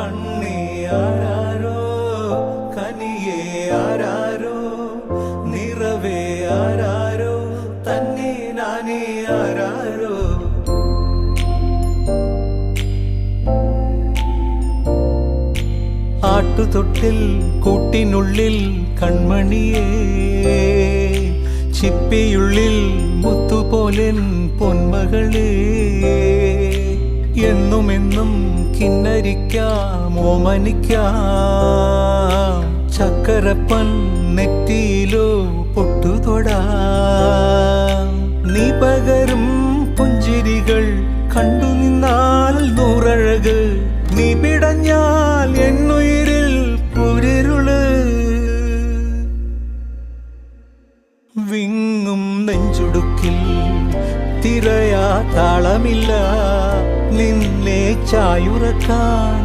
കണ്ണേ ആരാരോ കനിയേ ആരാരോ നിറവേ ആരാരോ തന്നെ നാനേ ആരാരോ ആട്ടുതൊട്ടിൽ കൂട്ടിനുള്ളിൽ കൺമണിയേ ചിപ്പിയുള്ളിൽ മുത്തുപോലെൻ പൊന്മകളേ എന്നുമെന്നും കിന്നരിക്കാം ഓമനിക്കാം ചക്കരപ്പൻ നെറ്റിയിലോ പൊട്ടുതൊടാം നീ പകരും പുഞ്ചിരികൾ കണ്ടു നിന്നാൽ നൂറഴക് നീ പിടഞ്ഞാൽ എന്നുയിരിൽ പുരിരുള് വിങ്ങും നെഞ്ചുടുക്കിൽ തിരയാ താളമില്ല നിന്നെ ചായുറക്കാൻ